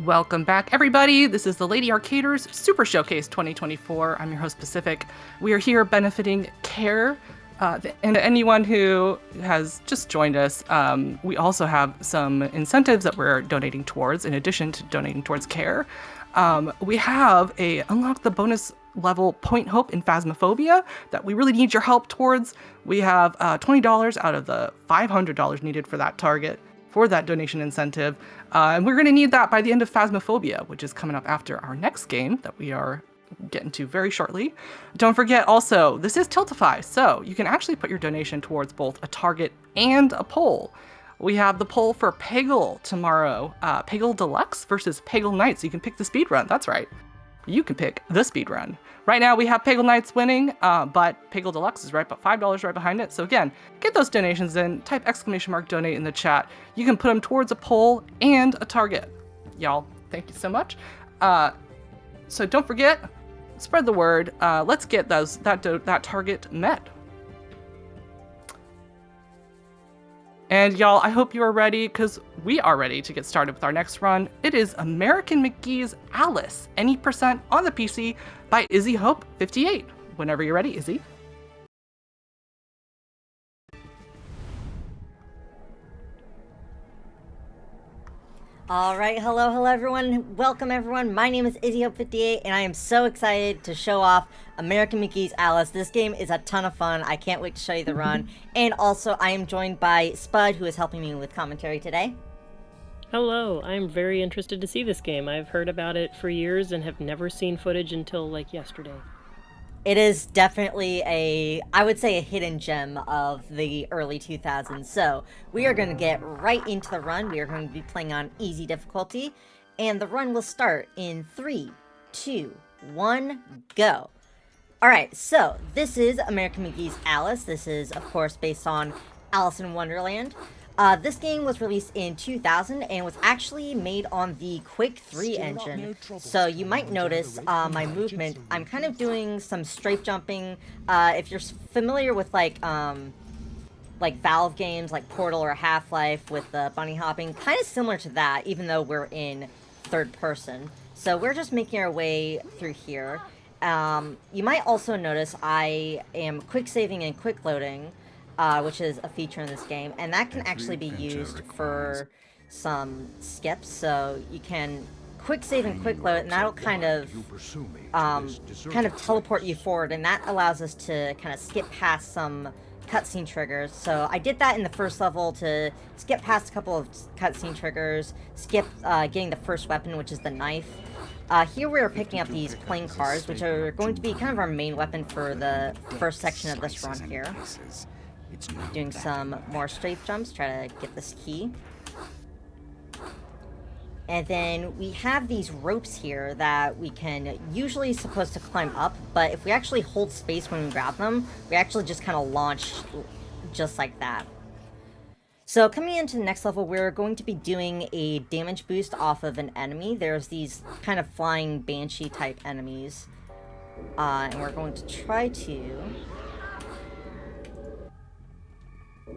Welcome back, everybody. This is the Lady Arcaders Super Showcase 2024. I'm your host, Pacific. We are here benefiting CARE, and anyone who has just joined us, we also have some incentives that we're donating towards, in addition to donating towards CARE. We have a unlock the bonus level Point Hope in Phasmophobia that we really need your help towards. We have $20 out of the $500 needed for that target, for that donation incentive. And we're going to need that by the end of Phasmophobia, which is coming up after our next game that we are getting to very shortly. Don't forget also, this is Tiltify, so you can actually put your donation towards both a target and a poll. We have the poll for Peggle tomorrow, Peggle Deluxe versus Peggle Knights. So you can pick the speedrun, that's right. You can pick the speedrun. Right now we have Peggle Knights winning, but Peggle Deluxe is right, but $5 right behind it. So again, get those donations in, type !donate in the chat. You can put them towards a poll and a target. Y'all, thank you so much. So don't forget, spread the word. Let's get that target met. And y'all, I hope you are ready, because we are ready to get started with our next run. It is American McGee's Alice, any percent on the PC by IzzyHope58. Whenever you're ready, Izzy. All right, hello everyone. Welcome everyone. My name is IzzyHope58 and I am so excited to show off American McGee's Alice. This game is a ton of fun. I can't wait to show you the run. And also I am joined by Spud, who is helping me with commentary today. Hello, I'm very interested to see this game. I've heard about it for years and have never seen footage until like yesterday. It is definitely I would say a hidden gem of the early 2000s. So we are going to get right into the run. We are going to be playing on easy difficulty. And the run will start in 3, 2, 1, go. Alright, so this is American McGee's Alice. This is, of course, based on Alice in Wonderland. This game was released in 2000 and was actually made on the Quake 3 engine. So you might notice my movement. I'm kind of doing some strafe jumping. If you're familiar with like Valve games like Portal or Half-Life with the bunny hopping, kind of similar to that, even though we're in third person. So we're just making our way through here. You might also notice I am quick saving and quick loading, which is a feature in this game, and that can actually be used for some skips. So you can quick save and quick load, and that'll kind of teleport you forward, and that allows us to kind of skip past some cutscene triggers. So I did that in the first level to skip past a couple of cutscene triggers, skip getting the first weapon, which is the knife. Here we are picking up these playing cards, which are going to be kind of our main weapon for the first section of this run here. Doing some more strafe jumps, try to get this key. And then we have these ropes here that we can usually supposed to climb up, but if we actually hold space when we grab them, we actually just kind of launch just like that. So coming into the next level, we're going to be doing a damage boost off of an enemy. There's these kind of flying banshee type enemies, and we're going to try to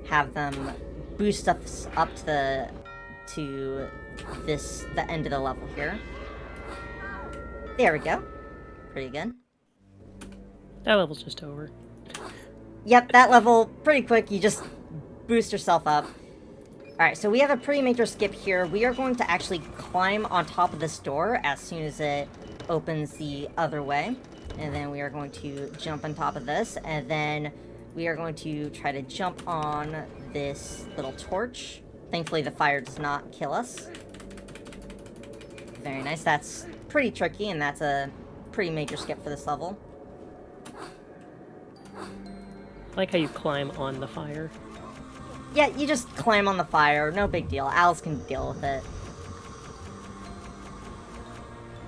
have them boost us up to the end of the level here. There we go. Pretty good. That level's just over. Yep, that level, pretty quick. You just boost yourself up. Alright, so we have a pretty major skip here. We are going to actually climb on top of this door as soon as it opens the other way. And then we are going to jump on top of this, and then we are going to try to jump on this little torch. Thankfully, the fire does not kill us. Very nice. That's pretty tricky, and that's a pretty major skip for this level. I like how you climb on the fire. Yeah, you just climb on the fire. No big deal. Alice can deal with it.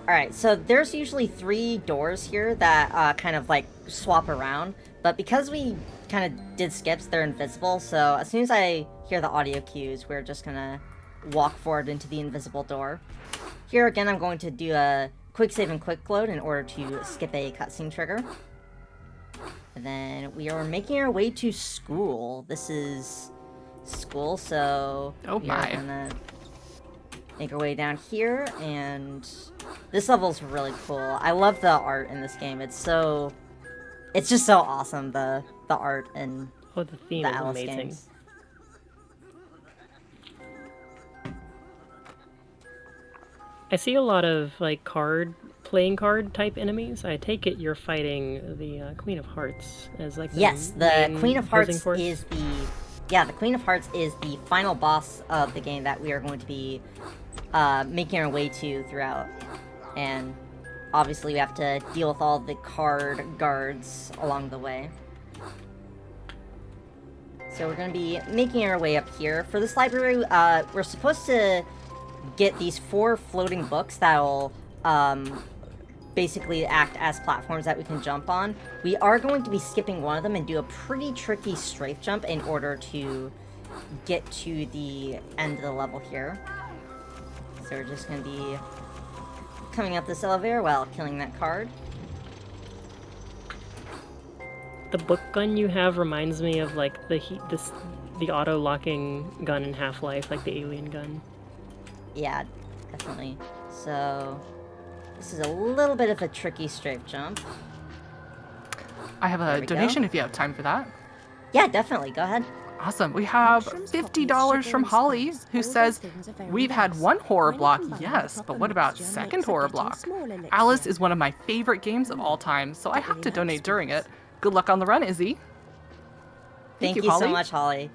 Alright, so there's usually 3 doors here that kind of like swap around. But because we kind of did skips, they're invisible. So as soon as I hear the audio cues, we're just going to walk forward into the invisible door. Here again, I'm going to do a quick save and quick load in order to skip a cutscene trigger. And then we are making our way to school. This is school, so oh we my. are gonna Make our way down here, and this level's really cool. I love the art in this game. It's just so awesome, the art and Oh, the theme the is Alice amazing. games. I see a lot of like playing card type enemies. I take it you're fighting the Queen of Hearts as like the Yes, the main Queen of opposing Hearts force. is the Queen of Hearts is the final boss of the game that we are going to be making our way to throughout. And obviously we have to deal with all the card guards along the way. So we're going to be making our way up here. For this library, we're supposed to get these 4 floating books that'll basically act as platforms that we can jump on. We are going to be skipping one of them and do a pretty tricky strafe jump in order to get to the end of the level here. So we're just going to be coming up this elevator while killing that card. The book gun you have reminds me of like the auto-locking gun in Half-Life, like the alien gun. Yeah, definitely. So this is a little bit of a tricky strafe jump. I have There a we donation go. if you have time for that. Yeah, definitely. Go ahead. Awesome. We have $50 from Holly, who says, we've had one horror block, yes, but what about second horror block? Alice is one of my favorite games of all time, so I have to donate during it. Good luck on the run, Izzy. Thank you Holly. so much, Holly.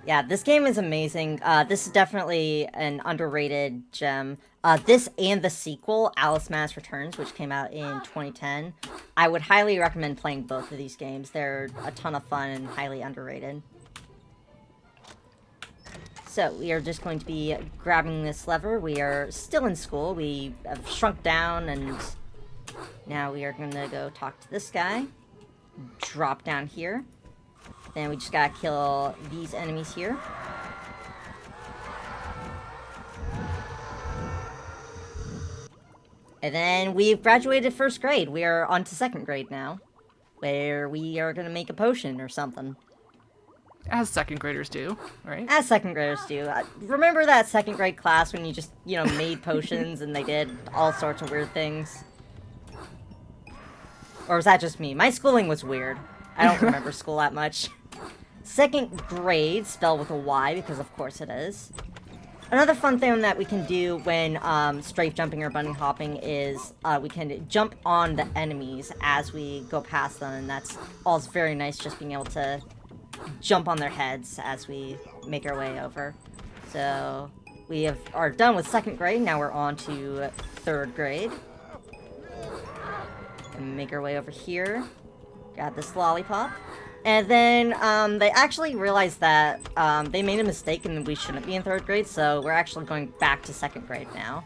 Yeah, this game is amazing. This is definitely an underrated gem. This and the sequel, Alice Madness Returns, which came out in 2010. I would highly recommend playing both of these games. They're a ton of fun and highly underrated. So we are just going to be grabbing this lever. We are still in school. We have shrunk down, and now we are going to go talk to this guy. Drop down here. Then we just gotta kill these enemies here. And then we've graduated first grade. We are on to second grade now, where we are gonna make a potion or something. As second graders do, right? As second graders do. Remember that second grade class when you just, made potions and they did all sorts of weird things? Or was that just me? My schooling was weird. I don't remember school that much. Second grade, spelled with a Y, because of course it is. Another fun thing that we can do when strafe jumping or bunny hopping is we can jump on the enemies as we go past them, and that's all very nice, just being able to jump on their heads as we make our way over. So we are done with second grade, now we're on to third grade. And make our way over here. Got this lollipop. And then they actually realized that they made a mistake and we shouldn't be in third grade, so we're actually going back to second grade now.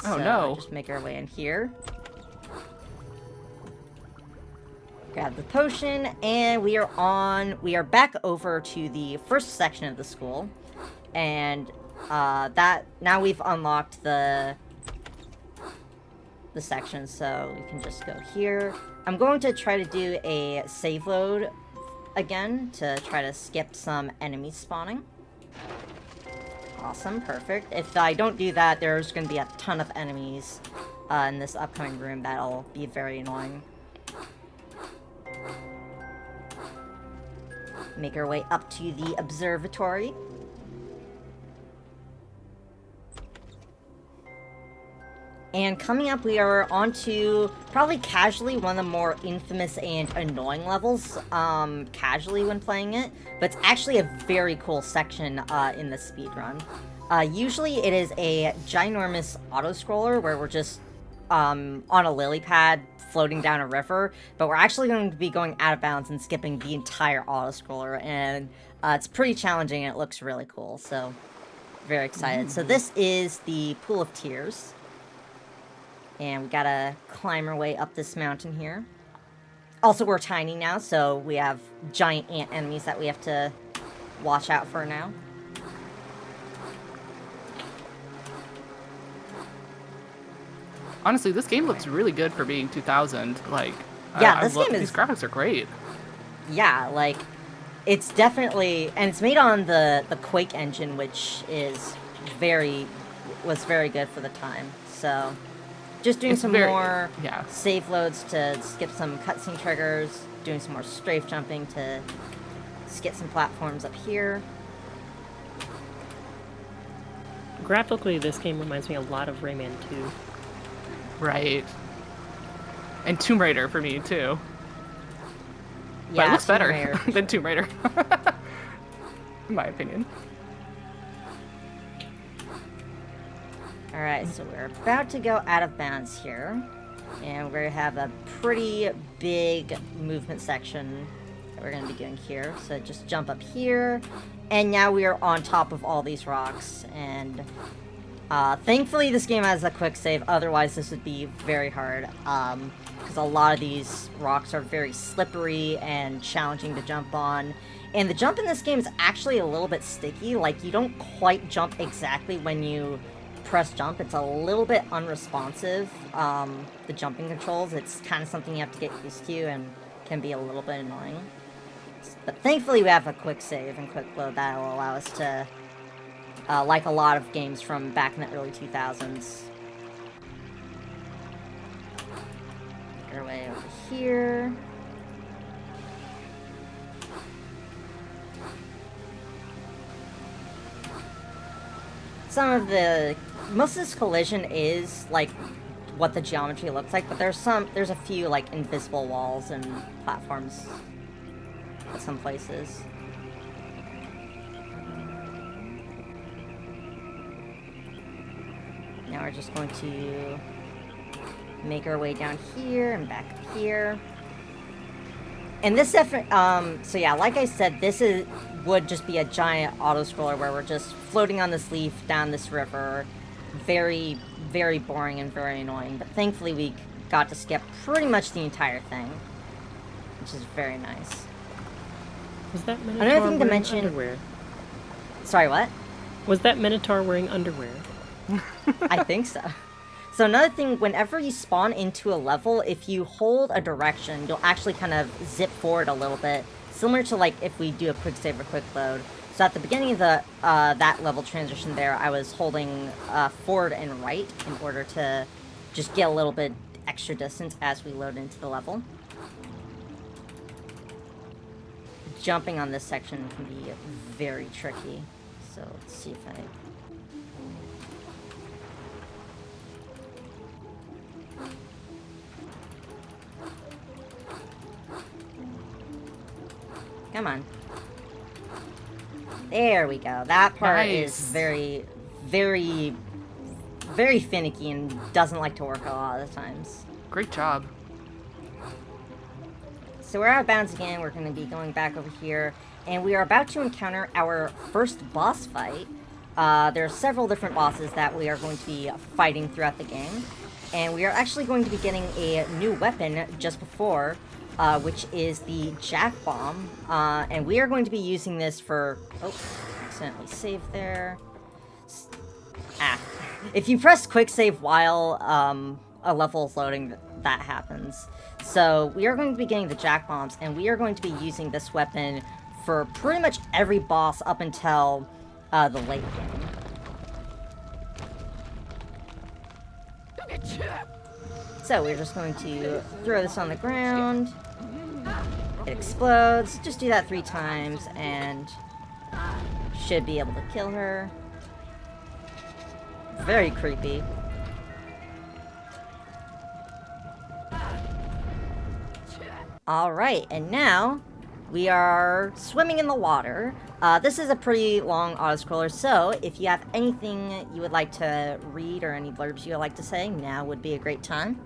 Oh, So no. just make our way in here. Grab the potion, and we are back over to the first section of the school. And now we've unlocked the section, so we can just go here. I'm going to try to do a save load again to try to skip some enemies spawning. Awesome, perfect. If I don't do that, there's going to be a ton of enemies in this upcoming room that'll be very annoying. Make our way up to the observatory. And coming up, we are on to probably casually one of the more infamous and annoying levels, casually when playing it, but it's actually a very cool section in the speedrun. Usually it is a ginormous auto-scroller where we're just on a lily pad floating down a river, but we're actually going to be going out of bounds and skipping the entire auto-scroller, and it's pretty challenging and it looks really cool, so very excited. So this is the Pool of Tears. And we gotta climb our way up this mountain here. Also, we're tiny now, so we have giant ant enemies that we have to watch out for now. Honestly, this game looks really good for being 2000. Like, Yeah, this game these is- graphics are great. Yeah, like, It's definitely, and it's made on the Quake engine, which was very good for the time. So, just doing some more save loads to skip some cutscene triggers, doing some more strafe jumping to skip some platforms up here. Graphically, this game reminds me a lot of Rayman 2. Right. And Tomb Raider for me, too. Yeah, but it looks better than Tomb Raider, in my opinion. Alright, so we're about to go out of bounds here. And we're going to have a pretty big movement section that we're going to be doing here. So just jump up here. And now we are on top of all these rocks. And thankfully this game has a quick save. Otherwise this would be very hard. Because a lot of these rocks are very slippery and challenging to jump on. And the jump in this game is actually a little bit sticky. Like, you don't quite jump exactly when you press jump. It's a little bit unresponsive, the jumping controls. It's kind of something you have to get used to and can be a little bit annoying. But thankfully we have a quick save and quick load that will allow us to, like a lot of games from back in the early 2000s. Make our way over here. Most of this collision is like what the geometry looks like, but there's a few like invisible walls and platforms at some places. Now we're just going to make our way down here and back up here. And this definitely, so yeah, like I said, would just be a giant auto-scroller where we're just floating on this leaf down this river. Very, very boring and very annoying, but thankfully we got to skip pretty much the entire thing, which is very nice. Was that Minotaur wearing underwear? Sorry, what? Was that Minotaur wearing underwear? I think so. So another thing, whenever you spawn into a level, if you hold a direction, you'll actually kind of zip forward a little bit, similar to like if we do a quick save or quick load. So at the beginning of the that level transition there, I was holding forward and right in order to just get a little bit extra distance as we load into the level. Jumping on this section can be very tricky. So let's see if I... Come on. There we go. That part is very, very, very finicky and doesn't like to work a lot of the times. Great job. So we're out of bounds again. We're going to be going back over here. And we are about to encounter our first boss fight. There are several different bosses that we are going to be fighting throughout the game. And we are actually going to be getting a new weapon just before, which is the Jack Bomb. And we are going to be using this for... Oh, accidentally saved there. If you press quick save while a level is loading, that happens. So we are going to be getting the Jack Bombs, and we are going to be using this weapon for pretty much every boss up until the late game. So we're just going to throw this on the ground. It explodes. Just do that 3 times and should be able to kill her. Very creepy. Alright, and now we are swimming in the water. This is a pretty long auto-scroller, so if you have anything you would like to read or any blurbs you would like to say, now would be a great time.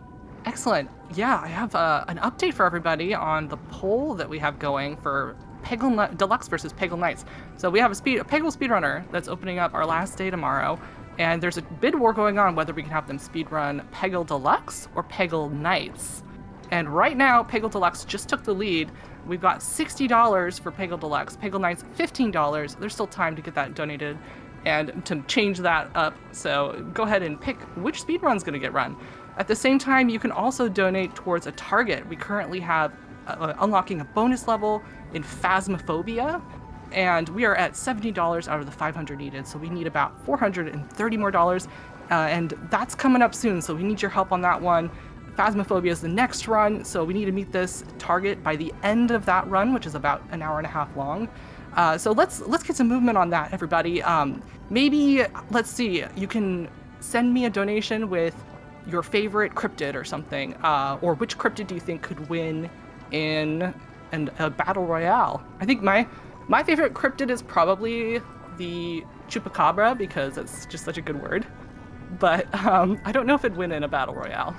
Excellent. Yeah, I have an update for everybody on the poll that we have going for Peggle Deluxe versus Peggle Knights. So we have a Peggle speedrunner that's opening up our last day tomorrow, and there's a bid war going on whether we can have them speedrun Peggle Deluxe or Peggle Knights. And right now, Peggle Deluxe just took the lead. We've got $60 for Peggle Deluxe, Peggle Knights $15. There's still time to get that donated and to change that up. So go ahead and pick which speedrun's going to get run. At the same time, you can also donate towards a target. We currently have unlocking a bonus level in Phasmophobia, and we are at $70 out of the 500 needed, so we need about $430 more, and that's coming up soon, so we need your help on that one. Phasmophobia is the next run, so we need to meet this target by the end of that run, which is about an hour and a half long. So let's get some movement on that, everybody. Maybe, let's see, you can send me a donation with your favorite cryptid or something, or which cryptid do you think could win in a battle royale? I think my favorite cryptid is probably the chupacabra, because it's just such a good word. But I don't know if it'd win in a battle royale.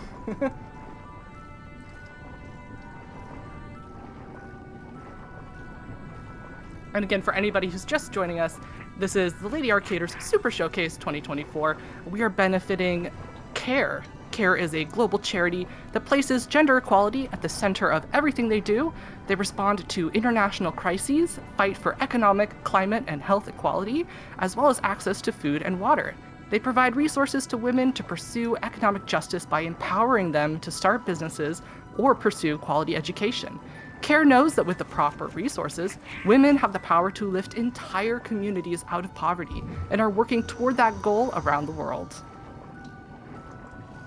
And again, for anybody who's just joining us, this is the Lady Arcaders Super Showcase 2024. We are benefiting CARE. CARE is a global charity that places gender equality at the center of everything they do. They respond to international crises, fight for economic, climate, and health equality, as well as access to food and water. They provide resources to women to pursue economic justice by empowering them to start businesses or pursue quality education. CARE knows that with the proper resources, women have the power to lift entire communities out of poverty and are working toward that goal around the world.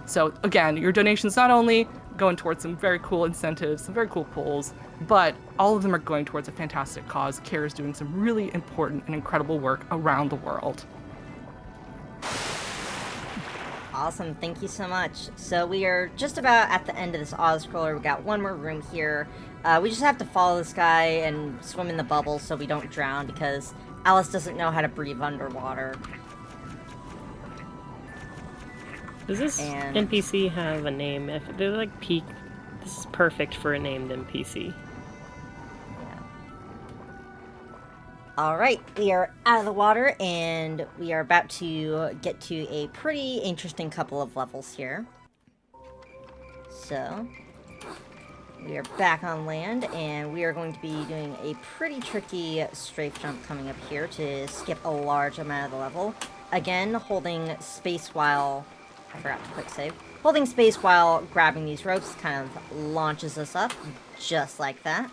So again, your donations not only going towards some very cool incentives, some very cool pools, but all of them are going towards a fantastic cause. CARE is doing some really important and incredible work around the world. Awesome, thank you so much. So we are just about at the end of this auto-scroller. We got one more room here. We just have to follow this guy and swim in the bubble so we don't drown, because Alice doesn't know how to breathe underwater. Does this NPC have a name? If they're like peak, this is perfect for a named NPC. Alright, we are out of the water, and we are about to get to a pretty interesting couple of levels here. So, we are back on land, and we are going to be doing a pretty tricky strafe jump coming up here to skip a large amount of the level. Again, holding space while... I forgot to quick save. Holding space while grabbing these ropes kind of launches us up, just like that.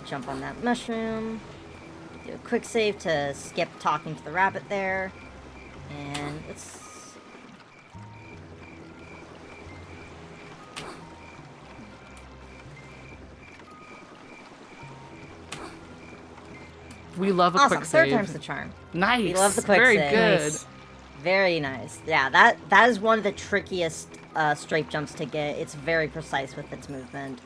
Jump on that mushroom. Do a quick save to skip talking to the rabbit there. And let's... We love a awesome. quick save. Third time's the charm. Nice. We love the quick Very save. good. Nice. Very nice. Yeah, that is one of the trickiest strafe jumps to get. It's very precise with its movement.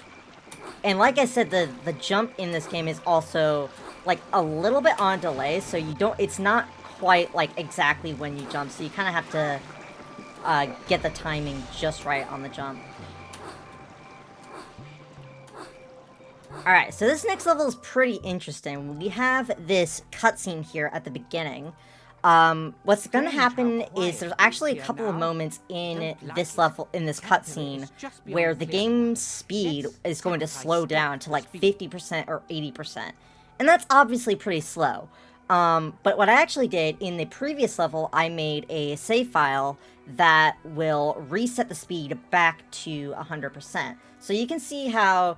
And like I said, the jump in this game is also like a little bit on delay, so you don't, it's not quite like exactly when you jump, so you kind of have to get the timing just right on the jump. Alright, so this next level is pretty interesting. We have this cutscene here at the beginning. What's going to happen is there's actually a couple of moments in this level, in this cutscene, where the game's speed is going to slow down to like 50% or 80%. And that's obviously pretty slow. But what I actually did in the previous level, I made a save file that will reset the speed back to 100%. So you can see how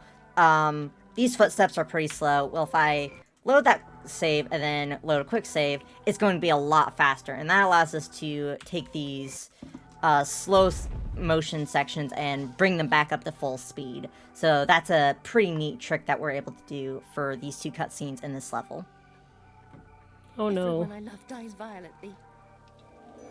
these footsteps are pretty slow. Well, if I load that save and then load a quick save, it's going to be a lot faster, and that allows us to take these slow motion sections and bring them back up to full speed. So that's a pretty neat trick that we're able to do for these two cutscenes in this level. Oh no. Everyone I love dies violently,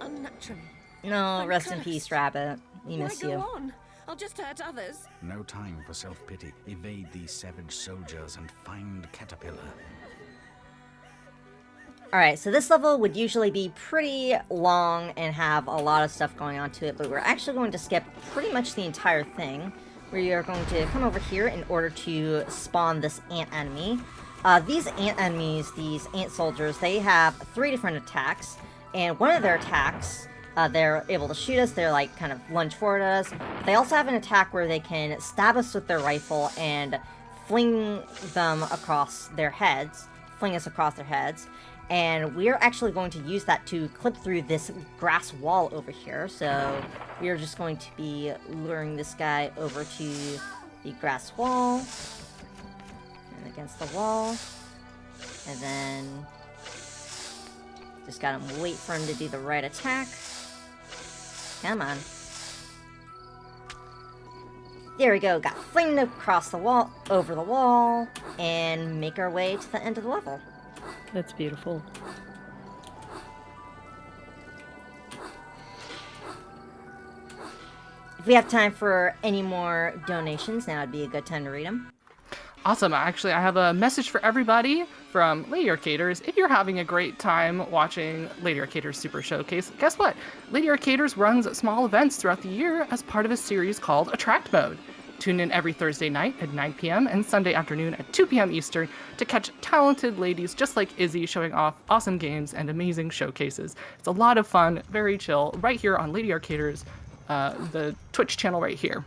unnaturally. No, I'm rest in cursed. peace, Rabbit. We Why miss go you. on? I'll just hurt others. No time for self-pity. Evade these savage soldiers and find Caterpillar. Alright, so this level would usually be pretty long and have a lot of stuff going on to it, but we're actually going to skip pretty much the entire thing. We are going to come over here in order to spawn this ant enemy. These ant enemies, these ant soldiers, they have 3 different attacks, and one of their attacks, they're able to shoot us, they're like kind of lunge forward at us. They also have an attack where they can stab us with their rifle and fling them across their heads, fling us across their heads. And we're actually going to use that to clip through this grass wall over here. So we are just going to be luring this guy over to the grass wall. And against the wall. And then just gotta wait for him to do the right attack. Come on. There we go, got flinged across the wall, over the wall, and make our way to the end of the level. That's beautiful. If we have time for any more donations, now would be a good time to read them. Awesome. Actually, I have a message for everybody from Lady Arcaders. If you're having a great time watching Lady Arcaders Super Showcase, guess what? Lady Arcaders runs small events throughout the year as part of a series called Attract Mode. Tune in every Thursday night at 9 p.m. and Sunday afternoon at 2 p.m. Eastern to catch talented ladies just like Izzy showing off awesome games and amazing showcases. It's a lot of fun, very chill, right here on Lady Arcaders, the Twitch channel right here.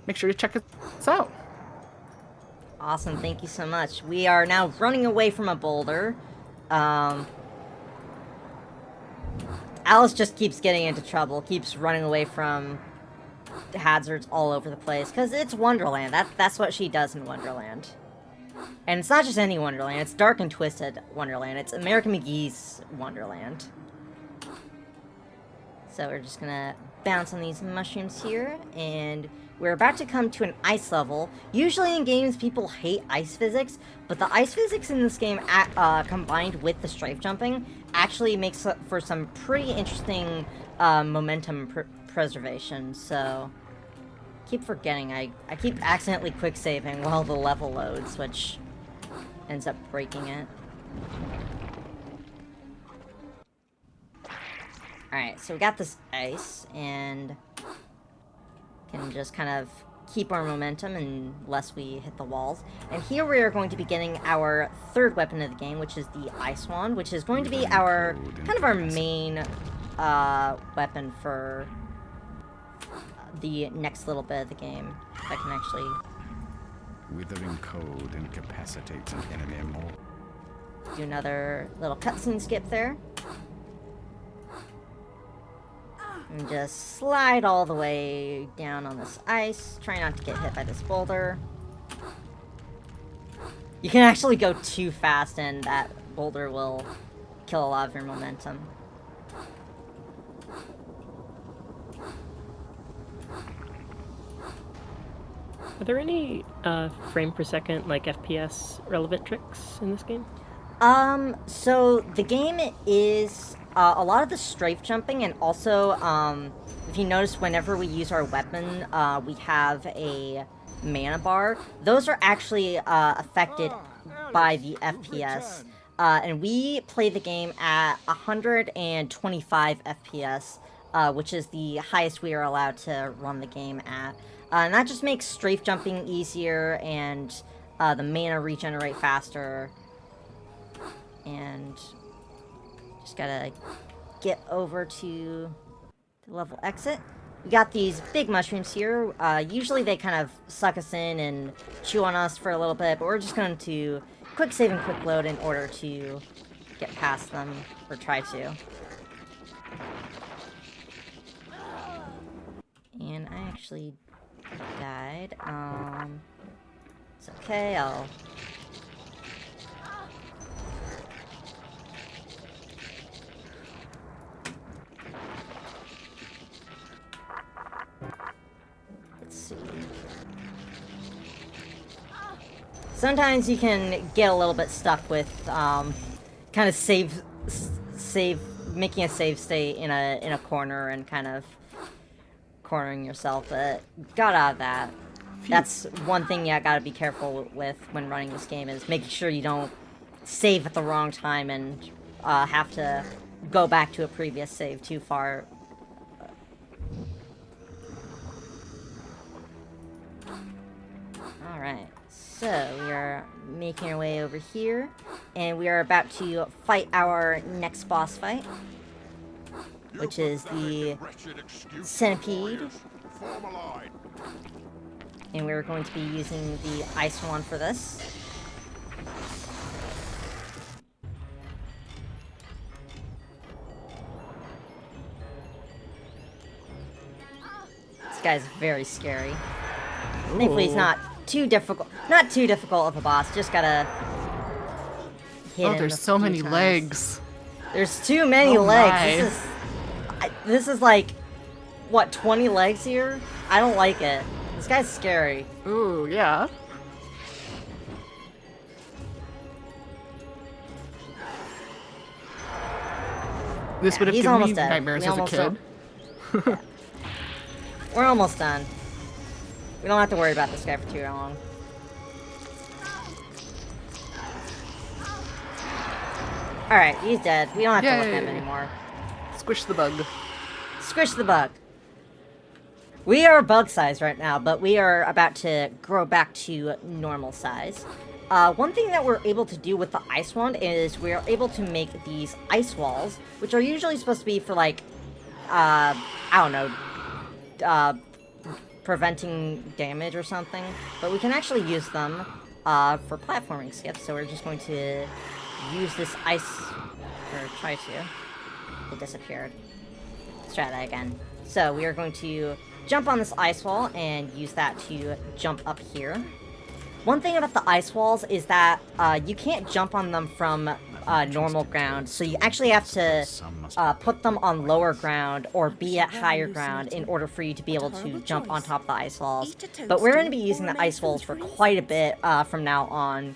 Make sure to check us out. Awesome, thank you so much. We are now running away from a boulder. Alice just keeps getting into trouble, keeps running away from hazards all over the place, because it's Wonderland. That's what she does in Wonderland. And it's not just any Wonderland, it's dark and twisted Wonderland. It's American McGee's Wonderland. So we're just gonna bounce on these mushrooms here, and we're about to come to an ice level. Usually in games, people hate ice physics, but the ice physics in this game, combined with the strafe jumping, actually makes for some pretty interesting momentum preservation. So, keep forgetting. I keep accidentally quick saving while the level loads, which ends up breaking it. Alright, so we got this ice, and can just kind of keep our momentum unless we hit the walls. And here we are going to be getting our third weapon of the game, which is the Ice Wand, which is going to be our kind of our main weapon for the next little bit of the game. If I can actually... Withering cold incapacitates an enemy more. do another little cutscene skip there. And just slide all the way down on this ice. Try not to get hit by this boulder. You can actually go too fast and that boulder will kill a lot of your momentum. Are there any frame per second, like FPS relevant tricks in this game? So the game is a lot of the strafe jumping, and also, if you notice, whenever we use our weapon, we have a mana bar. Those are actually affected by the FPS, and we play the game at 125 FPS, which is the highest we are allowed to run the game at. And that just makes strafe jumping easier, and the mana regenerate faster. And just gotta get over to the level exit. We got these big mushrooms here. Usually they kind of suck us in and chew on us for a little bit, but we're just going to quick save and quick load in order to get past them, or try to. And I actually died. It's okay, I'll... Let's see. Sometimes you can get a little bit stuck with, kind of making a save state in a corner and kind of cornering yourself, but got out of that. That's one thing you gotta be careful with when running this game, is making sure you don't save at the wrong time and have to go back to a previous save too far. Alright, so we are making our way over here, and we are about to fight our next boss fight, which is the Centipede. And we're going to be using the Ice Wand for this. guy's very scary. Thankfully, he's not too difficult. Not too difficult of a boss. Just gotta hit him. Oh, there's so many legs. There's too many legs. This is like, what, 20 legs here? I don't like it. This guy's scary. Ooh, yeah. This would have given me nightmares as a kid. Yeah. We're almost done. We don't have to worry about this guy for too long. Alright, he's dead. We don't have to look at him anymore. Squish the bug. Squish the bug. We are bug size right now, but we are about to grow back to normal size. One thing that we're able to do with the ice wand is we're able to make these ice walls, which are usually supposed to be for, like, I don't know, preventing damage or something, but we can actually use them for platforming skips, so we're just going to use this ice, or try to. It disappeared. Let's try that again. So we are going to jump on this ice wall and use that to jump up here. One thing about the ice walls is that you can't jump on them from normal ground, so you actually have to put them on lower ground or be at higher ground in order for you to be able to jump on top of the ice walls. But we're going to be using the ice walls for quite a bit from now on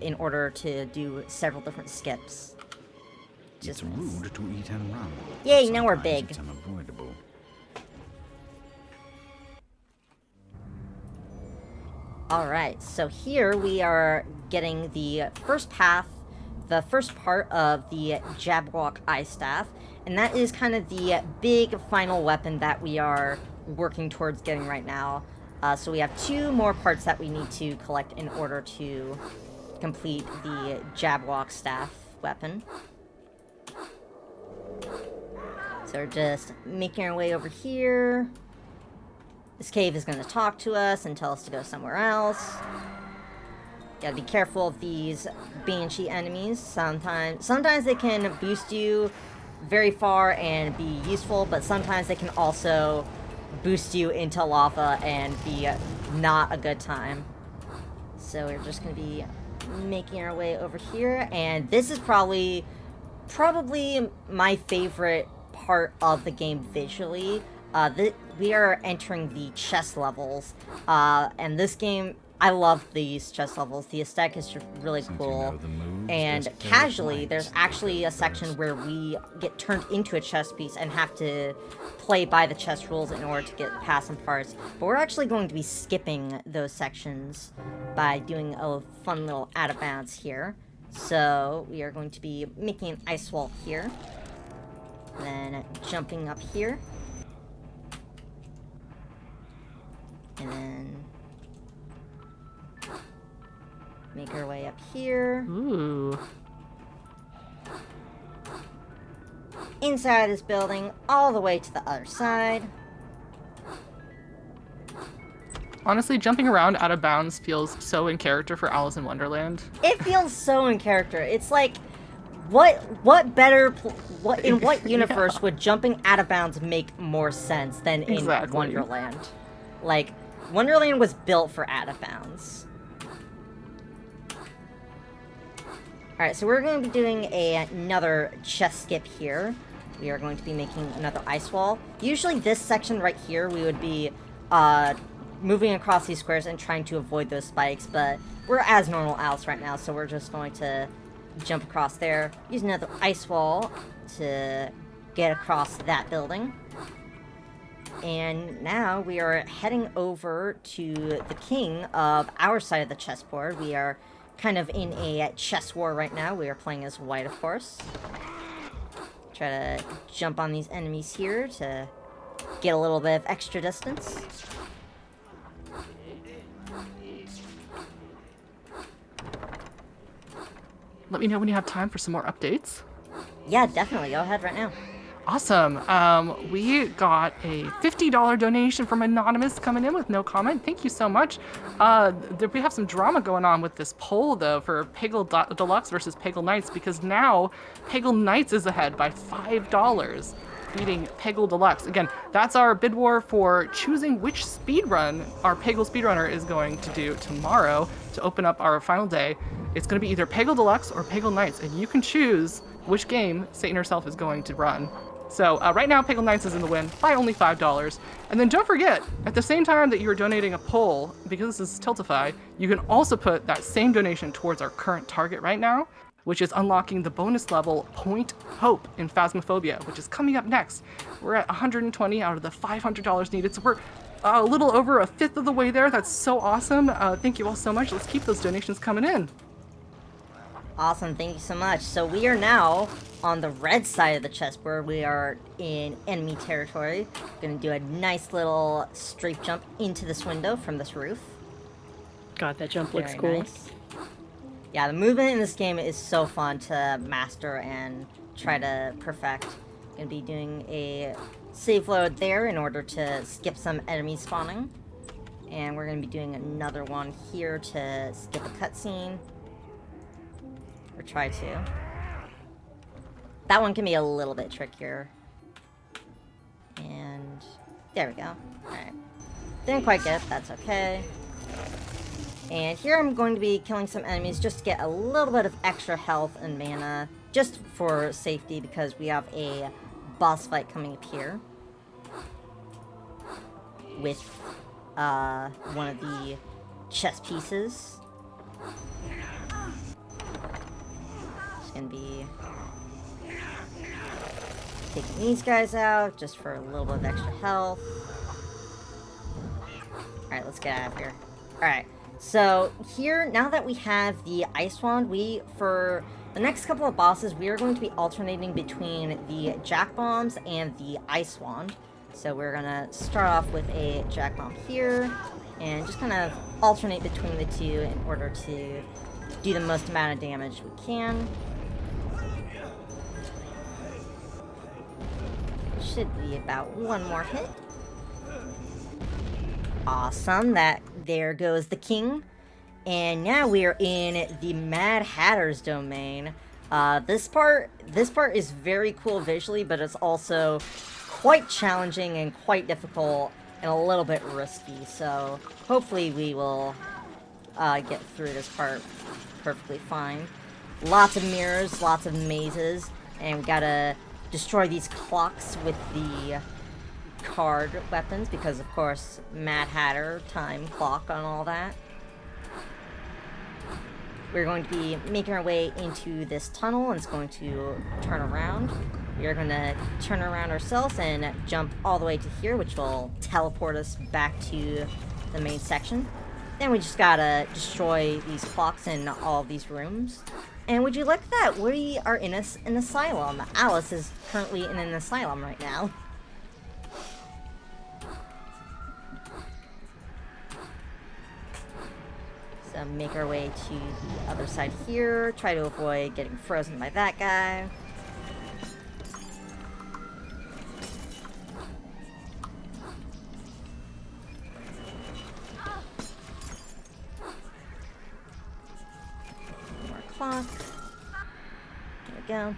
in order to do several different skips. It's rude to eat and run. Yay, now we're big. It's unavoidable. Alright, so here we are getting the first path, the first part of the Jabberwock Eye Staff, and that is kind of the big final weapon that we are working towards getting right now. So we have 2 more parts that we need to collect in order to complete the Jabberwock Staff weapon. So we're just making our way over here. This cave is going to talk to us and tell us to go somewhere else. Gotta be careful of these banshee enemies. Sometimes they can boost you very far and be useful, but sometimes they can also boost you into lava and be not a good time. So we're just going to be making our way over here, and this is probably my favorite part of the game visually. We are entering the chess levels, and this game, I love these chess levels. The aesthetic is just really cool, and casually, there's actually a section where we get turned into a chess piece and have to play by the chess rules in order to get past some parts, but we're actually going to be skipping those sections by doing a fun little out of bounds here. So we are going to be making an ice wall here, then jumping up here, and then make our way up here. Ooh. Inside this building, all the way to the other side. Honestly, jumping around out of bounds feels so in character for Alice in Wonderland. It feels so in character. It's like, what better, in what universe would jumping out of bounds make more sense than in Wonderland? Like, Wonderland was built for out of bounds. Alright, so we're going to be doing another chess skip here. We are going to be making another ice wall. Usually this section right here, we would be moving across these squares and trying to avoid those spikes, but we're as normal Alice right now, so we're just going to jump across there, use another ice wall to get across that building. And now we are heading over to the king of our side of the chessboard. We are kind of in a chess war right now. We are playing as white, of course. Try to jump on these enemies here to get a little bit of extra distance. Let me know when you have time for some more updates. Yeah, definitely. Go ahead right now. Awesome. We got a $50 donation from Anonymous coming in with no comment. Thank you so much. We have some drama going on with this poll, though, for Peggle Deluxe versus Peggle Knights, because now Peggle Knights is ahead by $5. beating Peggle Deluxe. Again, that's our bid war for choosing which speedrun our Peggle speedrunner is going to do tomorrow to open up our final day. It's going to be either Peggle Deluxe or Peggle Knights, and you can choose which game Satan herself is going to run. So right now, Peggle Knights is in the win by only $5. And then don't forget, at the same time that you're donating a poll, because this is Tiltify, you can also put that same donation towards our current target right now, which is unlocking the bonus level Point Hope in Phasmophobia, which is coming up next. We're at 120 out of the $500 needed, so we're a little over a fifth of the way there. That's so awesome. Thank you all so much. Let's keep those donations coming in. Awesome, thank you so much. So we are now on the red side of the chessboard. We are in enemy territory. Gonna do a nice little strafe jump into this window from this roof. God, that jump looks Very cool. nice. Yeah, the movement in this game is so fun to master and try to perfect. Gonna be doing a save load there in order to skip some enemy spawning. And we're gonna be doing another one here to skip a cutscene. Or try to. That one can be a little bit trickier. And there we go. Alright. Didn't quite get it, that's okay. And here I'm going to be killing some enemies just to get a little bit of extra health and mana. Just for safety because we have a boss fight coming up here. With one of the chess pieces. Gonna be taking these guys out just for a little bit of extra health. Alright, let's get out of here. Alright, so here, now that we have the Ice Wand, for the next couple of bosses, we are going to be alternating between the Jack Bombs and the Ice Wand. So we're gonna start off with a Jack Bomb here, and just kind of alternate between the two in order to do the most amount of damage we can. Should be about one more hit. Awesome, there goes the king. And now we are in the Mad Hatter's domain. This part is very cool visually, but it's also quite challenging and quite difficult and a little bit risky. So hopefully we will get through this part perfectly fine. Lots of mirrors, lots of mazes, and we gotta destroy these clocks with the card weapons because, of course, Mad Hatter, time, clock, and all that. We're going to be making our way into this tunnel, and it's going to turn around. We are going to turn around ourselves and jump all the way to here, which will teleport us back to the main section. Then we just gotta destroy these clocks in all of these rooms. And would you look at that? We are in an asylum. Alice is currently in an asylum right now. So make our way to the other side here. Try to avoid getting frozen by that guy. More clock. There we go.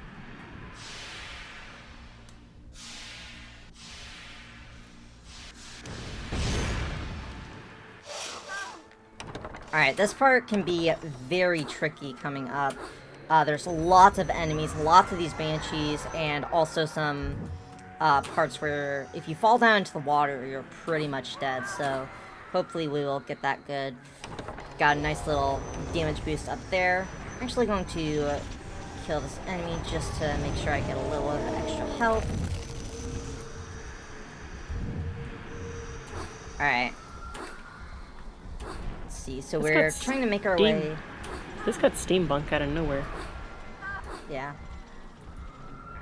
Alright, this part can be very tricky coming up. There's lots of enemies, lots of these banshees, and also some parts where if you fall down into the water, you're pretty much dead. So hopefully we will get that good. Got a nice little damage boost up there. I'm actually going to kill this enemy just to make sure I get a little bit of extra health. Alright. So we're trying to make our way. This got steampunk out of nowhere. Yeah.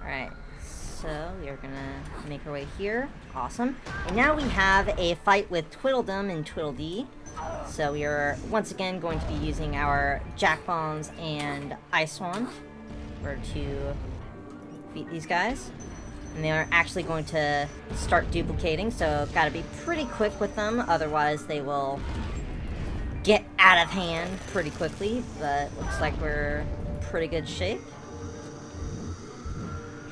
Alright. So we are gonna make our way here. Awesome. And now we have a fight with Twiddledum and Tweedledee. So we are once again going to be using our Jack Bombs and Ice Wand in order to defeat these guys. And they are actually going to start duplicating, so gotta be pretty quick with them, otherwise they will get out of hand pretty quickly, but looks like we're in pretty good shape.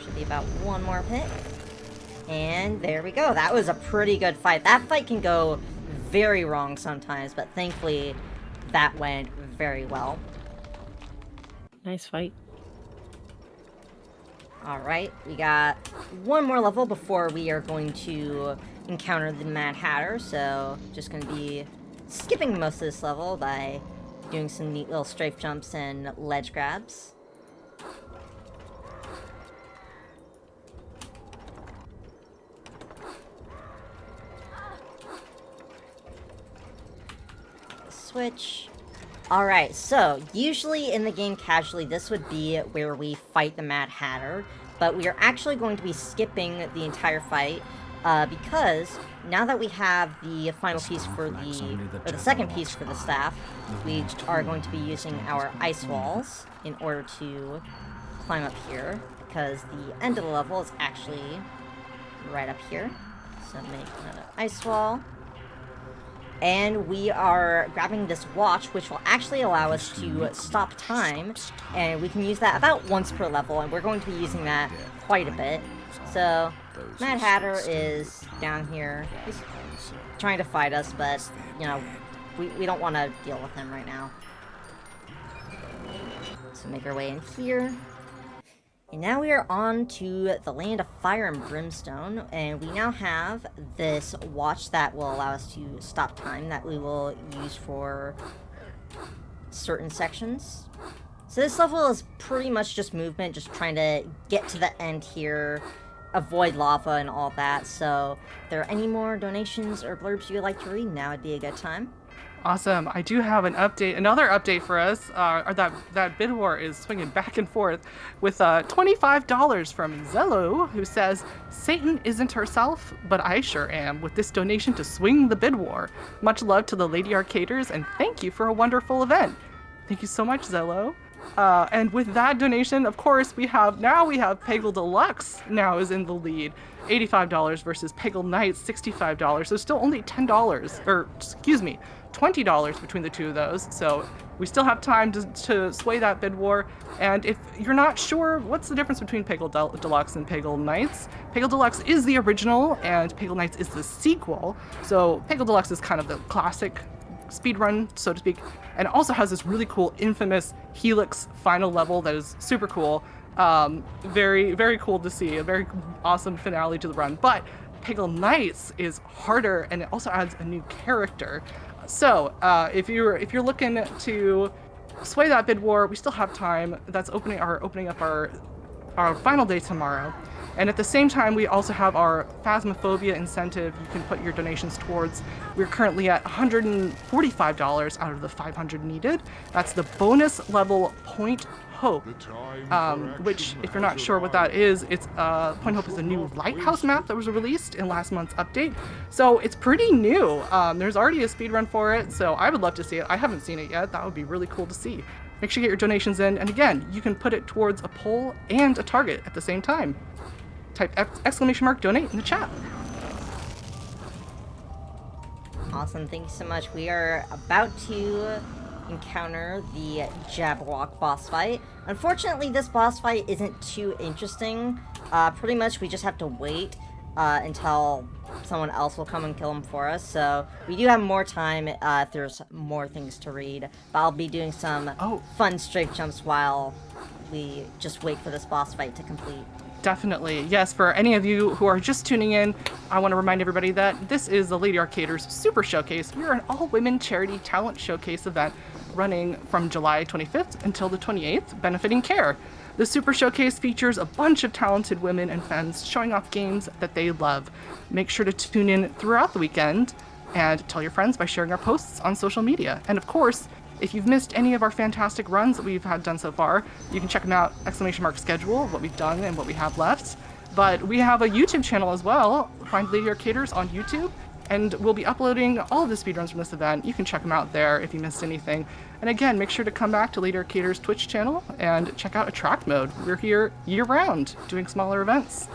Should be about one more hit. And there we go. That was a pretty good fight. That fight can go very wrong sometimes, but thankfully that went very well. Nice fight. Alright, we got one more level before we are going to encounter the Mad Hatter, so just going to be skipping most of this level by doing some neat little strafe jumps and ledge grabs. Switch. Alright, so usually in the game casually, this would be where we fight the Mad Hatter, but we are actually going to be skipping the entire fight because now that we have the final piece for the second piece for the staff, we are going to be using our ice walls in order to climb up here, because the end of the level is actually right up here. So make another ice wall. And we are grabbing this watch, which will actually allow us to stop time, and we can use that about once per level, and we're going to be using that quite a bit. So, Mad Hatter is down here. He's trying to fight us, but, you know, we don't want to deal with him right now. So make our way in here. And now we are on to the land of fire and brimstone, and we now have this watch that will allow us to stop time that we will use for certain sections. So this level is pretty much just movement, just trying to get to the end here, avoid lava and all that. So if there are any more donations or blurbs you would like to read, now would be a good time. Awesome. I do have an update, another update for us. That bid war is swinging back and forth with $25 from Zello, who says, Satan isn't herself, but I sure am, with this donation to swing the bid war. Much love to the Lady Arcaders, and thank you for a wonderful event. Thank you so much, Zello. And with that donation, of course, we have Peggle Deluxe now is in the lead. $85 versus Peggle Knights, $65. So still only $10, or excuse me, $20 between the two of those. So we still have time to sway that bid war. And if you're not sure what's the difference between Peggle Deluxe and Peggle Knights, Peggle Deluxe is the original and Peggle Knights is the sequel. So Peggle Deluxe is kind of the classic speedrun, so to speak, and also has this really cool infamous Helix final level that is super cool. Very, very cool to see, a very awesome finale to the run. But Peggle Knights is harder, and it also adds a new character. So if you're looking to sway that bid war, we still have time. That's opening up our final day tomorrow. And at the same time, we also have our Phasmophobia incentive you can put your donations towards. We're currently at $145 out of the 500 needed. That's the bonus level Point Hope, which, if you're not sure what that is, it's Point Hope is a new lighthouse map that was released in last month's update. So it's pretty new. There's already a speedrun for it, so I would love to see it. I haven't seen it yet. That would be really cool to see. Make sure you get your donations in, and again, you can put it towards a poll and a target at the same time. Type !donate in the chat. Awesome, thank you so much. We are about to encounter the Jabberwock boss fight. Unfortunately, this boss fight isn't too interesting. Pretty much we just have to wait until someone else will come and kill him for us. So we do have more time if there's more things to read. But I'll be doing some fun strafe jumps while we just wait for this boss fight to complete. Definitely. Yes, for any of you who are just tuning in, I want to remind everybody that this is the Lady Arcaders Super Showcase. We're an all-women charity talent showcase event running from July 25th until the 28th, benefiting CARE. The Super Showcase features a bunch of talented women and femmes showing off games that they love. Make sure to tune in throughout the weekend and tell your friends by sharing our posts on social media. And of course, if you've missed any of our fantastic runs that we've had done so far, you can check them out, !schedule, what we've done and what we have left. But we have a YouTube channel as well. Find Lady Arcaders on YouTube, and we'll be uploading all of the speedruns from this event. You can check them out there if you missed anything. And again, make sure to come back to Lady Arcaders' Twitch channel and check out Attract Mode. We're here year-round doing smaller events.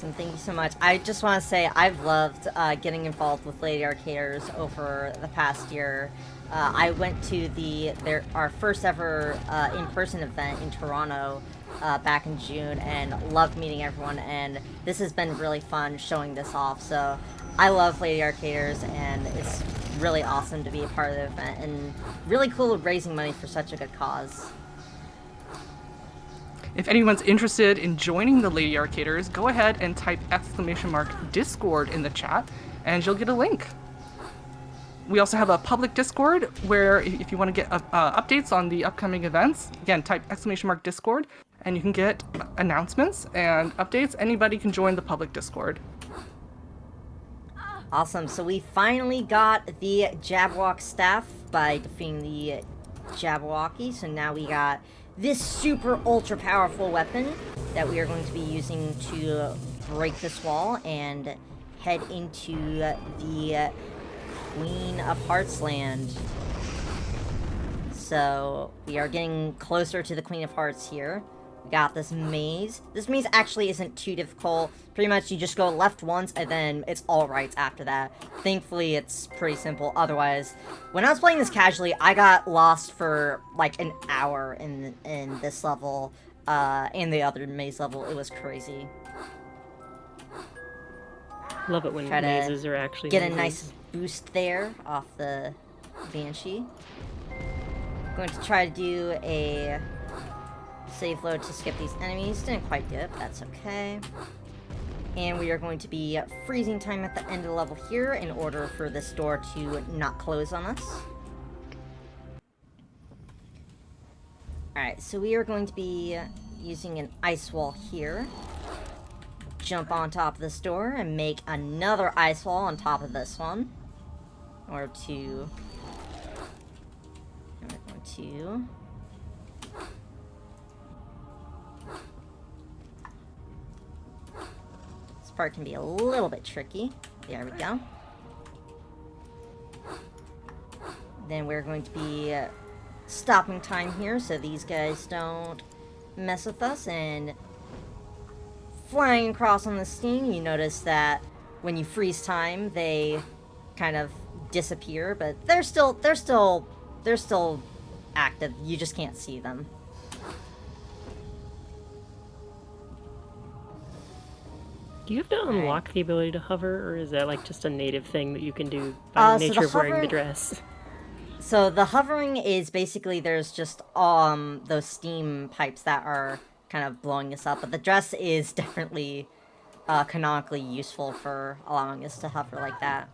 Awesome, thank you so much. I just want to say I've loved getting involved with Lady Arcaders over the past year. I went to our first ever in-person event in Toronto back in June and loved meeting everyone, and this has been really fun showing this off. So I love Lady Arcaders, and it's really awesome to be a part of the event, and really cool raising money for such a good cause. If anyone's interested in joining the Lady Arcaders, go ahead and type !Discord in the chat, and you'll get a link. We also have a public Discord where if you want to get updates on the upcoming events, again, type !Discord, and you can get announcements and updates. Anybody can join the public Discord. Awesome, so we finally got the Jabberwock staff by defeating the Jabberwocky, so now we got this super ultra powerful weapon that we are going to be using to break this wall and head into the Queen of Hearts land. So we are getting closer to the Queen of Hearts here. We got this maze. This maze actually isn't too difficult. Pretty much you just go left once and then it's all rights after that. Thankfully it's pretty simple. Otherwise, when I was playing this casually, I got lost for like an hour in this level and the other maze level. It was crazy. Love it when Try to mazes are actually get mazes. a nice boost there off the Banshee. Going to try to do a save load to skip these enemies. Didn't quite do it, but that's okay. And we are going to be freezing time at the end of the level here in order for this door to not close on us. Alright, so we are going to be using an ice wall here. Jump on top of this door and make another ice wall on top of this one. Or two. And we're going to... This part can be a little bit tricky. There we go. Then we're going to be stopping time here so these guys don't mess with us, and flying across on the steam, you notice that when you freeze time, they kind of disappear, but they're still active. You just can't see them. Do you have to unlock the ability to hover, or is that like just a native thing that you can do by nature of wearing the dress? So the hovering is basically there's just those steam pipes that are kind of blowing us up, but the dress is definitely canonically useful for allowing us to hover like that.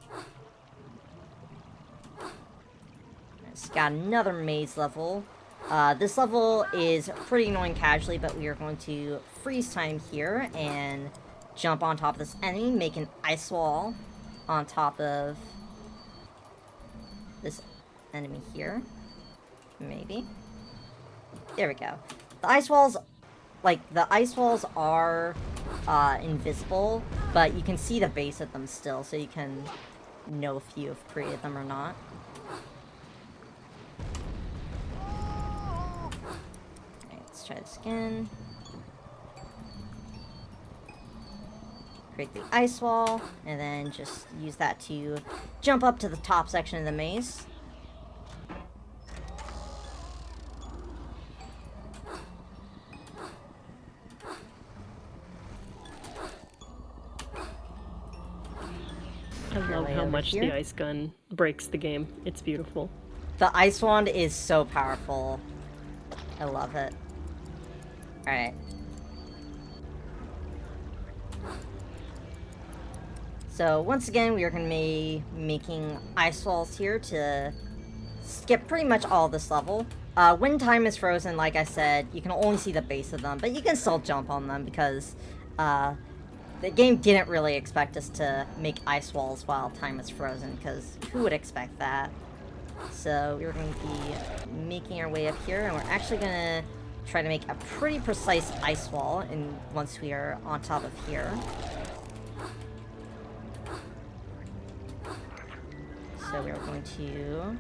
It's got another maze level. This level is pretty annoying casually, but we are going to freeze time here and jump on top of this enemy, make an ice wall on top of this enemy here. Maybe. There we go. The ice walls are invisible, but you can see the base of them still, so you can know if you have created them or not. Alright, let's try this again. Create the ice wall, and then just use that to jump up to the top section of the maze. I love how much the ice gun breaks the game. It's beautiful. The ice wand is so powerful. I love it. Alright. So once again, we are going to be making ice walls here to skip pretty much all this level. When time is frozen, like I said, you can only see the base of them, but you can still jump on them because the game didn't really expect us to make ice walls while time is frozen, because who would expect that? So we're going to be making our way up here, and we're actually going to try to make a pretty precise ice wall once we are on top of here. So we're going to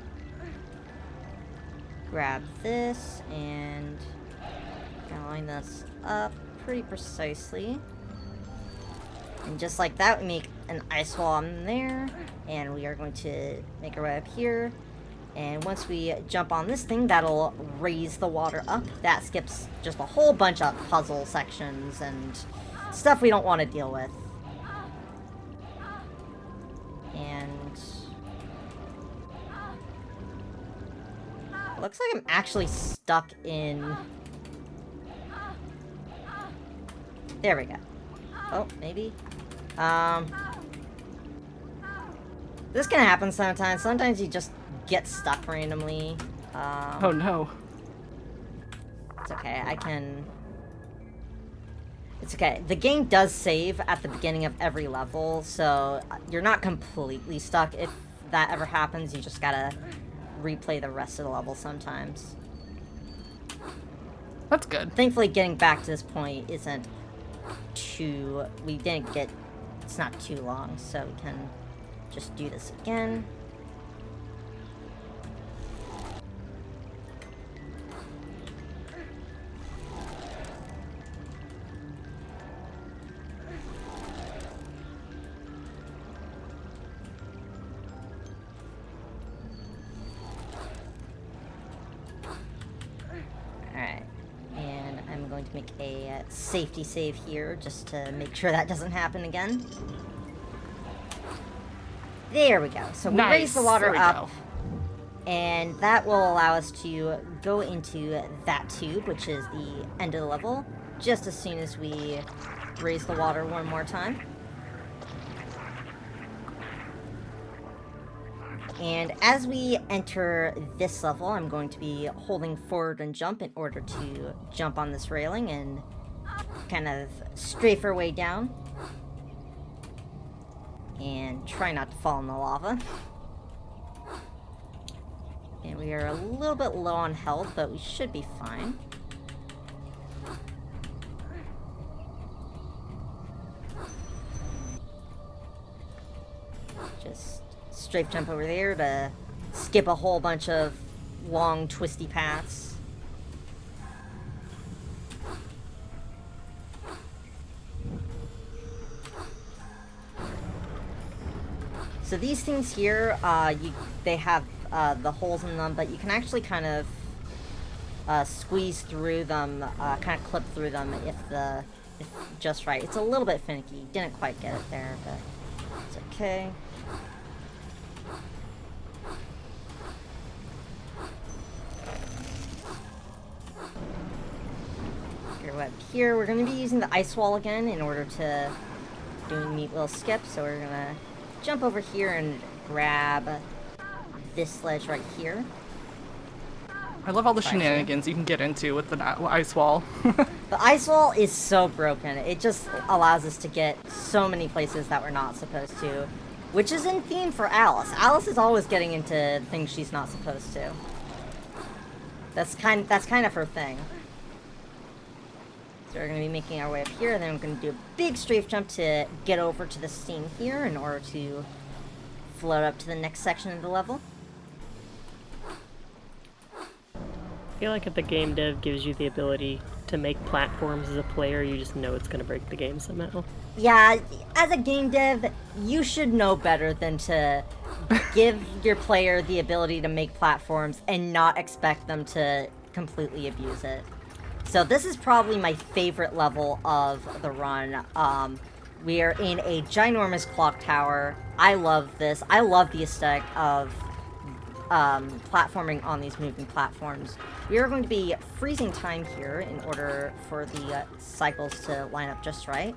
grab this and line this up pretty precisely. And just like that, we make an ice wall on there. And we are going to make our way up here. And once we jump on this thing, that'll raise the water up. That skips just a whole bunch of puzzle sections and stuff we don't want to deal with. And it looks like I'm actually stuck in... There we go. Oh, maybe. This can happen sometimes. Sometimes you just get stuck randomly. Oh no. It's okay, I can... It's okay. The game does save at the beginning of every level, so you're not completely stuck. If that ever happens, you just gotta replay the rest of the level sometimes. That's good. Thankfully, getting back to this point isn't too... We didn't get... It's not too long, so we can just do this again. Alright, and I'm going to make a safety save here just to make sure that doesn't happen again. There we go. So we raise the water up, and that will allow us to go into that tube, which is the end of the level, just as soon as we raise the water one more time. And as we enter this level, I'm going to be holding forward and jump in order to jump on this railing and kind of strafe our way down. And try not to fall in the lava. And we are a little bit low on health, but we should be fine. Just strafe jump over there to skip a whole bunch of long, twisty paths. So these things here, they have the holes in them, but you can actually kind of squeeze through them, kind of clip through them if just right. It's a little bit finicky. Didn't quite get it there, but it's okay. Here, we're going to be using the ice wall again in order to do a neat little skip, so we're going to jump over here and grab this ledge right here. I love all the shenanigans you can get into with the ice wall. The ice wall is so broken. It just allows us to get so many places that we're not supposed to, which is in theme for Alice. Alice is always getting into things she's not supposed to. That's kind of her thing. So we're going to be making our way up here, and then we're going to do a big strafe jump to get over to the steam here in order to float up to the next section of the level. I feel like if the game dev gives you the ability to make platforms as a player, you just know it's going to break the game somehow. Yeah, as a game dev, you should know better than to give your player the ability to make platforms and not expect them to completely abuse it. So this is probably my favorite level of the run. We are in a ginormous clock tower. I love this. I love the aesthetic of platforming on these moving platforms. We are going to be freezing time here in order for the cycles to line up just right.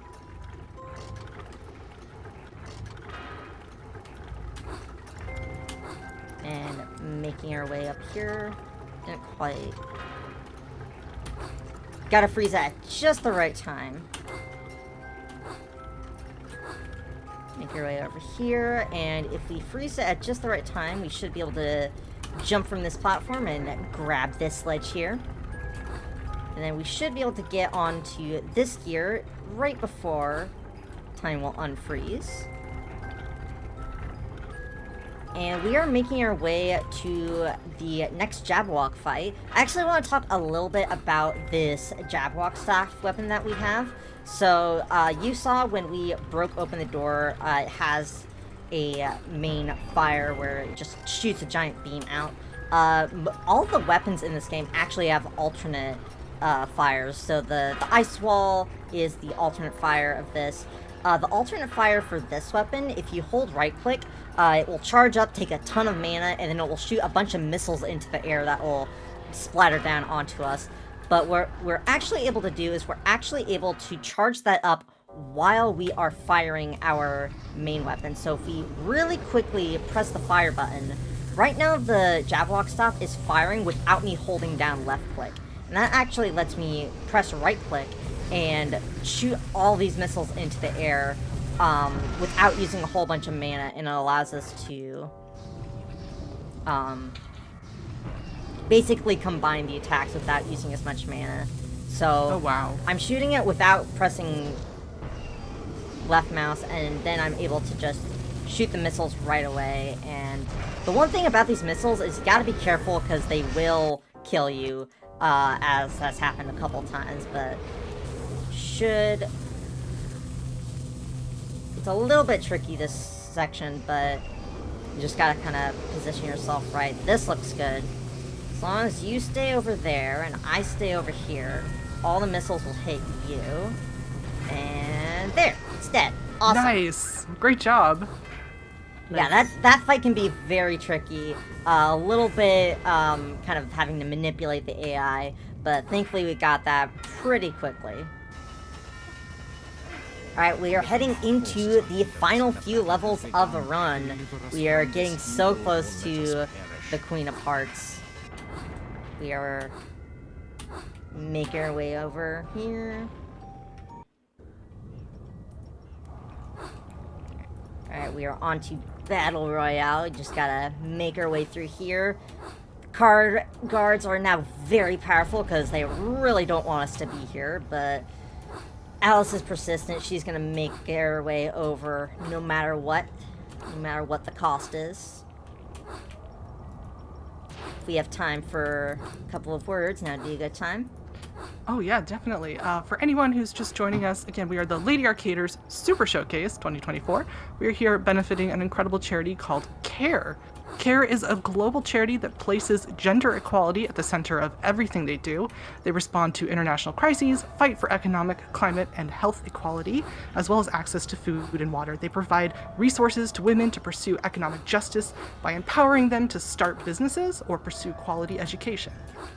And making our way up here. Didn't quite... Gotta freeze at just the right time. Make your way over here, and if we freeze it at just the right time, we should be able to jump from this platform and grab this ledge here. And then we should be able to get onto this gear right before time will unfreeze. And we are making our way to the next Jabberwock fight. I actually want to talk a little bit about this Jabberwock staff weapon that we have. So, you saw when we broke open the door, it has a main fire where it just shoots a giant beam out. All the weapons in this game actually have alternate fires. So the ice wall is the alternate fire of this. The alternate fire for this weapon, if you hold right click, it will charge up, take a ton of mana, and then it will shoot a bunch of missiles into the air that will splatter down onto us. But what we're actually able to do is we're actually able to charge that up while we are firing our main weapon. So if we really quickly press the fire button, right now the Javelok staff is firing without me holding down left click. And that actually lets me press right click and shoot all these missiles into the air without using a whole bunch of mana, and it allows us to basically combine the attacks without using as much mana. So Oh, wow. I'm shooting it without pressing left mouse, and then I'm able to just shoot the missiles right away. And the one thing about these missiles is you gotta be careful because they will kill you, as has happened a couple times, but should... It's a little bit tricky, this section, but you just gotta kind of position yourself right. This looks good. As long as you stay over there and I stay over here, all the missiles will hit you. And there, it's dead. Awesome. Nice. Great job. Yeah, that fight can be very tricky. A little bit kind of having to manipulate the AI, but thankfully we got that pretty quickly. Alright, we are heading into the final few levels of the run. We are getting so close to the Queen of Hearts. We are making our way over here. Alright, we are on to Battle Royale. We just gotta make our way through here. Card guards are now very powerful because they really don't want us to be here, but Alice is persistent. She's gonna make her way over no matter what the cost is. If we have time for a couple of words, now would be a good time. Oh yeah, definitely. For anyone who's just joining us, again, we are the Lady Arcaders Super Showcase 2024. We are here benefiting an incredible charity called CARE. CARE is a global charity that places gender equality at the center of everything they do. They respond to international crises, fight for economic, climate, and health equality, as well as access to food and water. They provide resources to women to pursue economic justice by empowering them to start businesses or pursue quality education.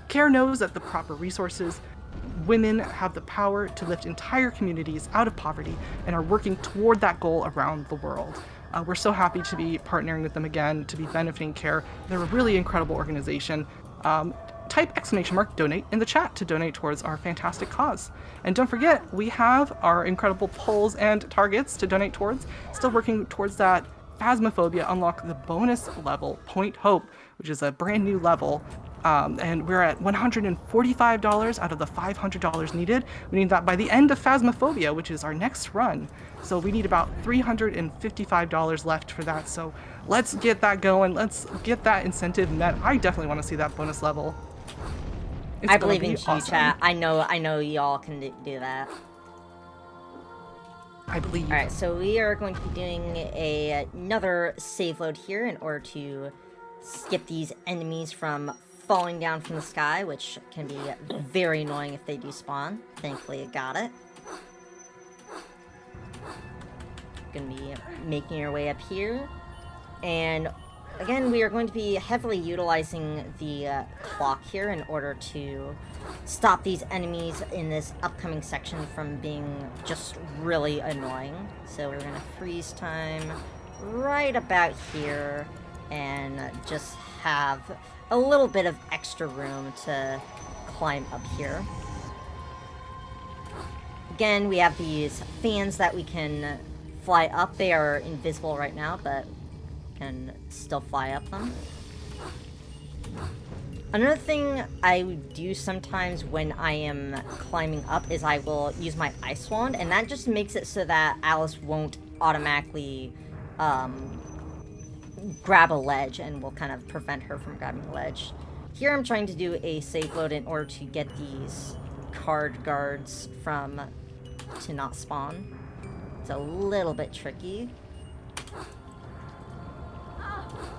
CARE knows that the proper resources, women have the power to lift entire communities out of poverty and are working toward that goal around the world. We're so happy to be partnering with them again, to be benefiting CARE. They're a really incredible organization. Type !donate in the chat to donate towards our fantastic cause. And don't forget, we have our incredible polls and targets to donate towards. Still working towards that Phasmophobia unlock the bonus level, Point Hope, which is a brand new level. And we're at $145 out of the $500 needed. We need that by the end of Phasmophobia, which is our next run. So we need about $355 left for that. So let's get that going. Let's get that incentive met. I definitely want to see that bonus level. I believe in you, chat. I know y'all can do that. I believe. Alright, so we are going to be doing another save load here in order to skip these enemies from falling down from the sky, which can be very annoying if they do spawn. Thankfully, it got it. Gonna be making our way up here. And again, we are going to be heavily utilizing the clock here in order to stop these enemies in this upcoming section from being just really annoying. So we're gonna freeze time right about here and just have a little bit of extra room to climb up here. Again, we have these fans that we can fly up. They are invisible right now, but can still fly up them. Another thing I do sometimes when I am climbing up is I will use my ice wand, and that just makes it so that Alice won't automatically grab a ledge and will kind of prevent her from grabbing a ledge. Here I'm trying to do a save load in order to get these card guards from to not spawn. It's a little bit tricky.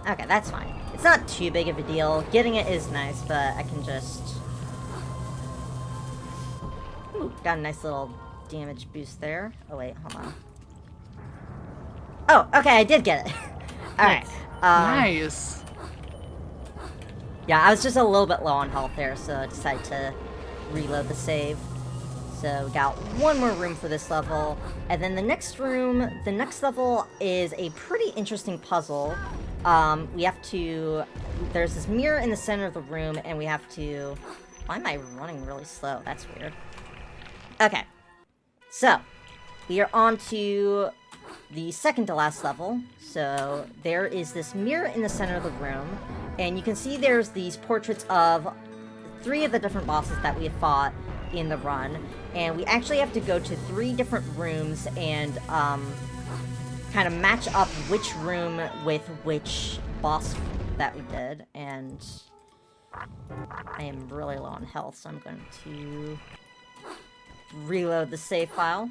Okay, that's fine. It's not too big of a deal. Getting it is nice, but I can just... Ooh, got a nice little damage boost there. Oh wait, hold on. Oh, okay, I did get it. Alright. Nice. Yeah, I was just a little bit low on health there, so I decided to reload the save. So we got one more room for this level. And then the next level is a pretty interesting puzzle. We have to... There's this mirror in the center of the room, and we have to... Why am I running really slow? That's weird. Okay. So, we are on to the second to last level. So, there is this mirror in the center of the room, and you can see there's these portraits of 3 of the different bosses that we have fought in the run. And we actually have to go to 3 different rooms and, kind of match up which room with which boss that we did, and I am really low on health, so I'm going to reload the save file.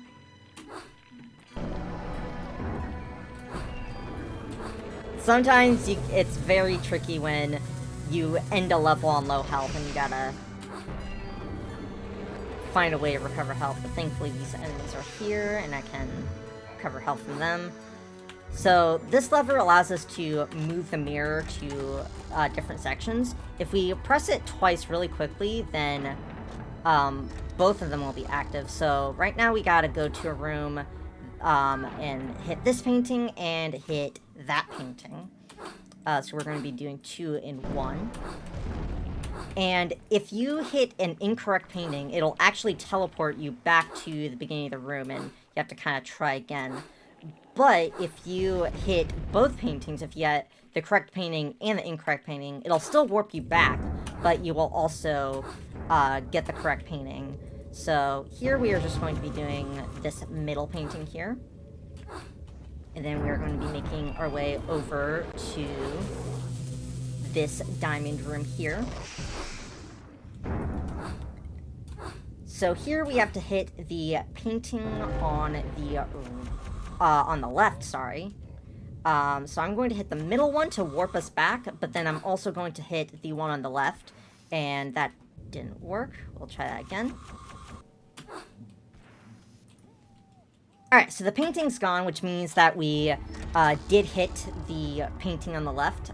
Sometimes it's very tricky when you end a level on low health and you gotta find a way to recover health, but thankfully these enemies are here and I can recover health from them. So this lever allows us to move the mirror to different sections. If we press it twice really quickly, then both of them will be active. So right now we gotta go to a room and hit this painting and hit that painting. So we're going to be doing 2 in 1. And if you hit an incorrect painting, it'll actually teleport you back to the beginning of the room, and you have to kind of try again. But if you hit both paintings, if you get the correct painting and the incorrect painting, it'll still warp you back, but you will also get the correct painting. So here we are just going to be doing this middle painting here. And then we are going to be making our way over to this diamond room here. So here we have to hit the painting on the left, sorry. So I'm going to hit the middle one to warp us back, but then I'm also going to hit the one on the left, and that didn't work. We'll try that again. Alright, so the painting's gone, which means that we did hit the painting on the left,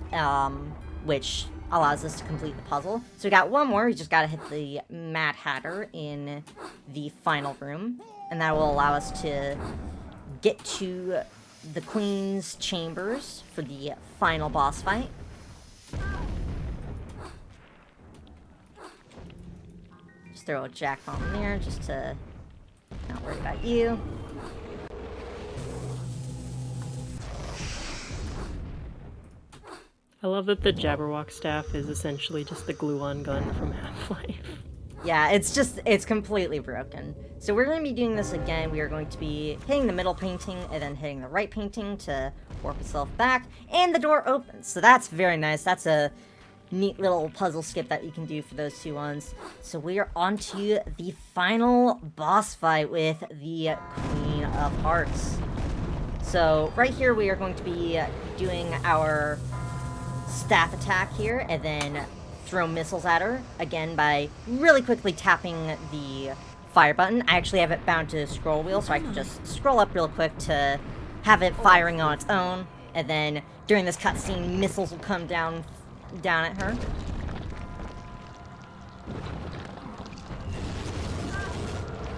which allows us to complete the puzzle. So we got one more, we just gotta hit the Mad Hatter in the final room, and that will allow us to get to the Queen's chambers for the final boss fight. Just throw a jack bomb in there, just to not worry about you. I love that the Jabberwock staff is essentially just the glue-on gun from Half-Life. Yeah, it's completely broken. So we're going to be doing this again. We are going to be hitting the middle painting and then hitting the right painting to warp itself back, and the door opens. So that's very nice. That's a neat little puzzle skip that you can do for those 2 ones. So we are on to the final boss fight with the Queen of Hearts. So right here we are going to be doing our staff attack here, and then throw missiles at her, again by really quickly tapping the fire button. I actually have it bound to scroll wheel, so I can just scroll up real quick to have it firing on its own, and then during this cutscene, missiles will come down at her.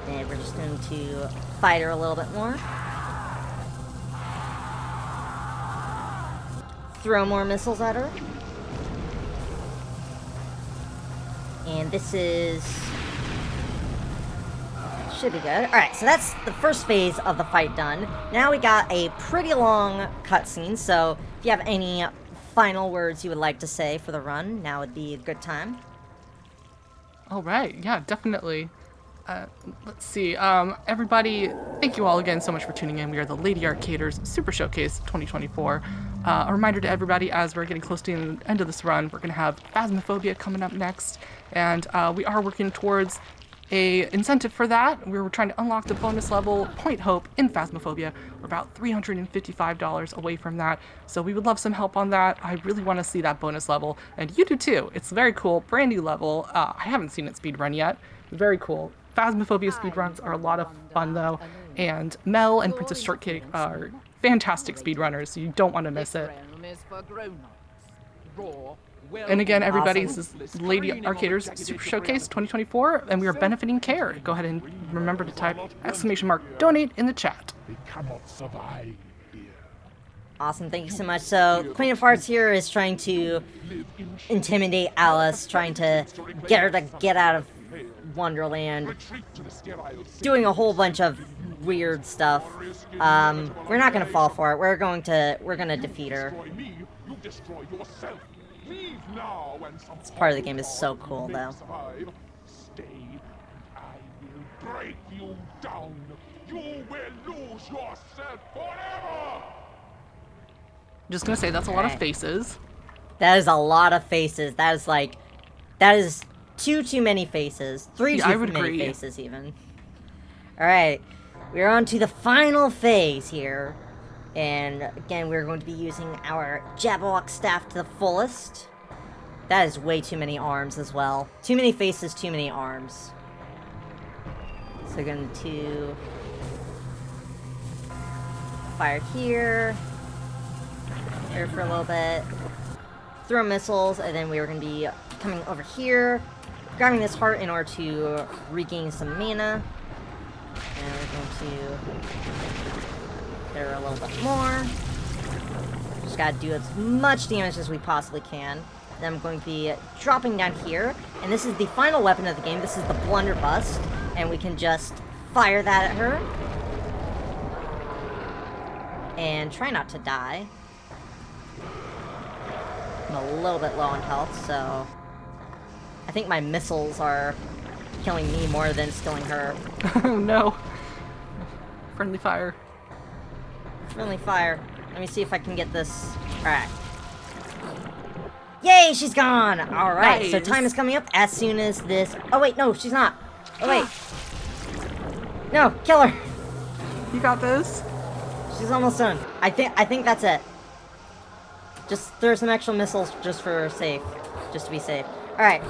And we're just going to fight her a little bit more. Throw more missiles at her. And this should be good. Alright, so that's the first phase of the fight done. Now we got a pretty long cutscene, so if you have any final words you would like to say for the run, now would be a good time. All right. Yeah, definitely. Let's see. Everybody, thank you all again so much for tuning in. We are the Lady Arcaders Super Showcase 2024. A reminder to everybody, as we're getting close to the end of this run, we're going to have Phasmophobia coming up next. And we are working towards a incentive for that. We were trying to unlock the bonus level Point Hope in Phasmophobia. We're about $355 away from that, so we would love some help on that. I really want to see that bonus level, and you do too. It's very cool, brand new level. I haven't seen it speedrun yet. Very cool. Phasmophobia speedruns are a lot of fun though, and Mel and Princess Shortcake are fantastic speedrunners, so you don't want to miss it. And again, everybody, this is Lady Arcader's Super Showcase 2024, and we are benefiting CARE. Go ahead and remember to type !donate in the chat. We cannot survive here. Awesome, thank you so much. So, Queen of Hearts here is trying to intimidate Alice, trying to get her to get out of Wonderland, doing a whole bunch of weird stuff. We're not gonna fall for it. We're gonna defeat her. This part of the game is so cool, though. Stay, I will break you down. You will lose yourself forever. Just gonna say that's a lot of faces. That is a lot of faces. That is too many faces. Three too many faces, even. Alright, we're on to the final phase here. And again, we're going to be using our Jabberwock staff to the fullest. That is way too many arms as well. Too many faces, too many arms. So we're going to fire here. Fire for a little bit. Throw missiles, and then we're going to be coming over here, grabbing this heart in order to regain some mana. And we're going to hit her a little bit more. Just gotta do as much damage as we possibly can. Then I'm going to be dropping down here, and this is the final weapon of the game. This is the blunderbuss, and we can just fire that at her. And try not to die. I'm a little bit low on health, so I think my missiles are killing me more than it's killing her. Oh no. Friendly fire. Friendly fire. Let me see if I can get this. Alright. Yay, she's gone! Alright, so Nice. time is coming up as soon as this... Oh wait, no, she's not. Oh wait. No, kill her! You got this? She's almost done. I think that's it. Just throw some extra missiles just for safe. Just to be safe. Alright.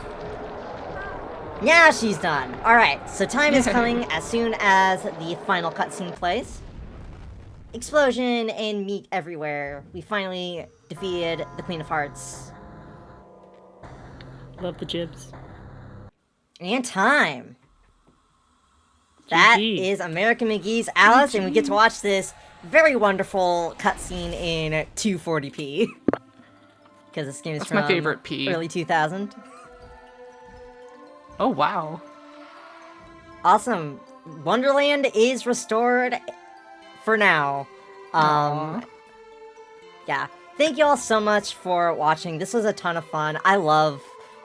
Now she's done. Alright, so time is coming as soon as the final cutscene plays. Explosion and meat everywhere. We finally defeated the Queen of Hearts. Love the jibs. And time. That GG. is American McGee's Alice, and we get to watch this very wonderful cutscene in 240p. Because this game is That's from my favorite P. early 2000. Oh wow. Awesome. Wonderland is restored for now. Aw. Yeah. Thank you all so much for watching. This was a ton of fun. I love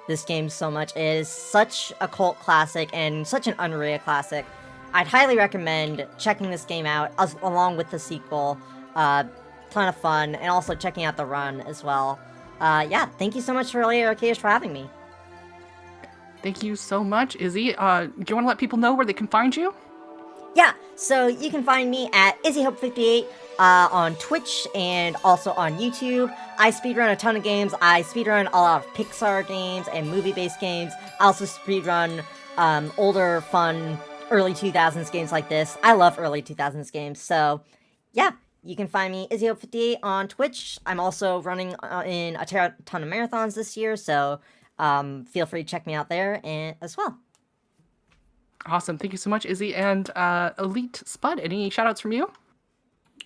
this game so much. It is such a cult classic and such an Unreal classic. I'd highly recommend checking this game out along with the sequel. Ton of fun, and also checking out the run as well. Yeah, thank you so much for Lady Arcadia for having me. Thank you so much, Izzy. Do you want to let people know where they can find you? Yeah, so you can find me at IzzyHope58 on Twitch and also on YouTube. I speedrun a ton of games. I speedrun a lot of Pixar games and movie-based games. I also speedrun older, fun, early 2000s games like this. I love early 2000s games, so yeah. You can find me, IzzyHope58, on Twitch. I'm also running in a ton of marathons this year, so feel free to check me out there as well. Awesome. Thank you so much, Izzy. And Elite Spud, any shoutouts from you?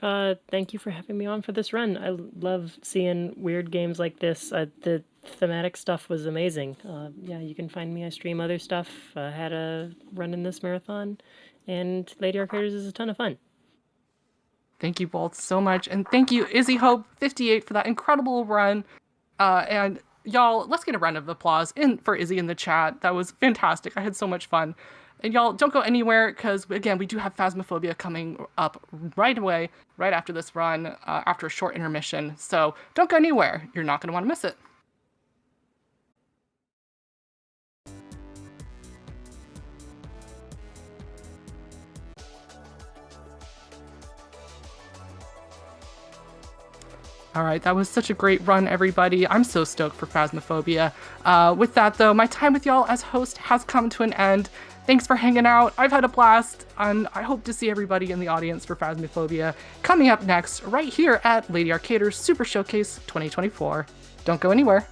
Thank you for having me on for this run. I love seeing weird games like this. The thematic stuff was amazing. Yeah, you can find me. I stream other stuff. Had a run in this marathon, and Lady Arcaders is a ton of fun. Thank you both so much. And thank you, IzzyHope58, for that incredible run. And y'all, let's get a round of applause for Izzy in the chat. That was fantastic. I had so much fun. And y'all, don't go anywhere, because, again, we do have Phasmophobia coming up right away, right after this run, after a short intermission. So don't go anywhere. You're not going to want to miss it. All right, that was such a great run, everybody. I'm so stoked for Phasmophobia. With that, though, my time with y'all as host has come to an end. Thanks for hanging out. I've had a blast, and I hope to see everybody in the audience for Phasmophobia coming up next, right here at Lady Arcader's Super Showcase 2024. Don't go anywhere.